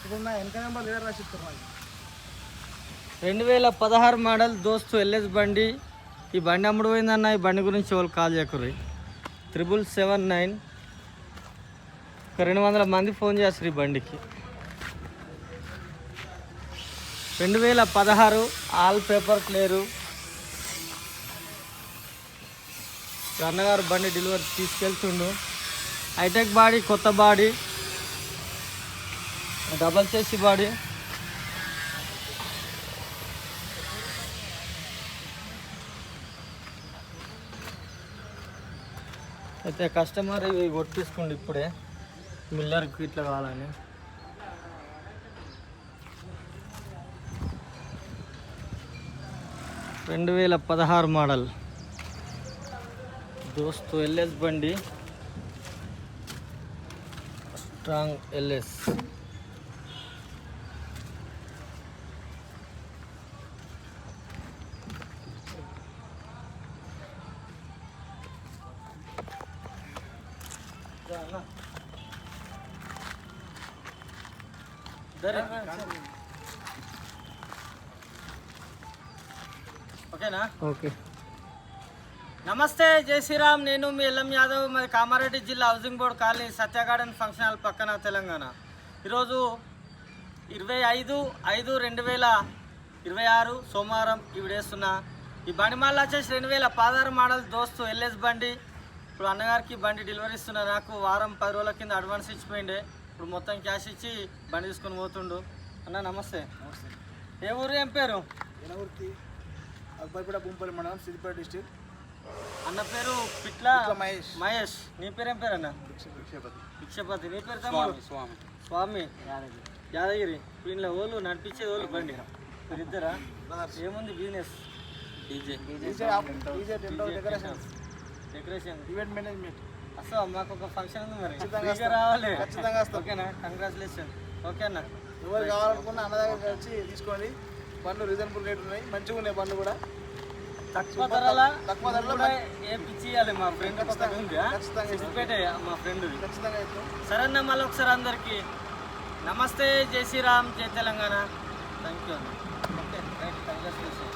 ఇప్పుడు నా వెనక నెంబర్ లీడర్ రాసిస్తారు 2016 మోడల్ దోస్తు ఎల్ఎస్ బండి. ఈ బండి అమ్ముడు పోయిందన్న. ఈ బండి గురించి వాళ్ళు కాల్ చేయకుర్రి. 7779. ఒక 200 మంది ఫోన్ చేస్తారు ఈ బండికి. 2016 ఆల్ పేపర్ క్లియరు. అన్నగారు బండి డెలివరీ తీసుకెళ్తుండు. హైటెక్ బాడీ, కొత్త బాడీ, డబల్ చేసి బాడీ. అయితే కస్టమర్ ఇవి కొట్టించుకోండి ఇప్పుడే, మిల్లర్కి ఇట్లా కావాలని. రెండు 2016 మోడల్ దోస్తు ఎల్ఎస్ బండి, స్ట్రాంగ్ ఎల్ఎస్. ఓకేనా? ఓకే. నమస్తే, జై శ్రీరామ్. నేను మీ ఎల్ఎం యాదవ్. మరి కామారెడ్డి జిల్లా హౌసింగ్ బోర్డ్ కాలనీ, సత్య గార్డెన్ ఫంక్షన్ హాల్ పక్కన, తెలంగాణ. ఈరోజు 25/5/2026 సోమవారం ఈ విడేస్తున్నా. ఈ బండి మళ్ళీ వచ్చేసి 2016 మోడల్ దోస్తు ఎల్ఎస్ బండి. ఇప్పుడు అన్నగారికి బండి డెలివరీ ఇస్తున్నా. నాకు వారం 10 రోజుల కింద అడ్వాన్స్ ఇచ్చిపోయిండే. ఇప్పుడు మొత్తం క్యాష్ ఇచ్చి బండి తీసుకొని పోతుండు. అన్న నమస్తే. ఏ ఊరు, ఏం పేరు? అక్బర్పేట, బొంపల్లి మండలం, సిద్దిపేట డిస్ట్రిక్ట్. అన్న పేరు పిట్ల మహేష్. నీ పేరు ఏం పేరు అన్న? భిక్షపతి. నీ పేరు తమ్ముడు? స్వామి యాదగిరి. వీళ్ళ ఓళ్ళు నడిపించేది ఓళ్ళు బండి ఇద్దరా? ఏముంది బిజినెస్? Decoration, event management. అసలు మాకు ఒక ఫంక్షన్ ఉంది, మరి రావాలి. ఓకేనా? కంగ్రాచులేషన్. ఓకే అన్న. ఎవరు కావాలనుకున్నా అన్న దగ్గర వచ్చి తీసుకోండి. బండ్లు రీజనబుల్ రేట్ ఉన్నాయి, మంచిగా ఉన్నాయి బండ్లు కూడా. తక్కువ ధరలో వేయించాలి. మా ఫ్రెండ్ పక్కన ఉంది, మా ఫ్రెండ్. సరే అన్న, మళ్ళీ ఒకసారి అందరికీ నమస్తే, జై శ్రీరామ్, జై తెలంగాణ. థ్యాంక్ యూ అన్న. Okay, right, congratulation.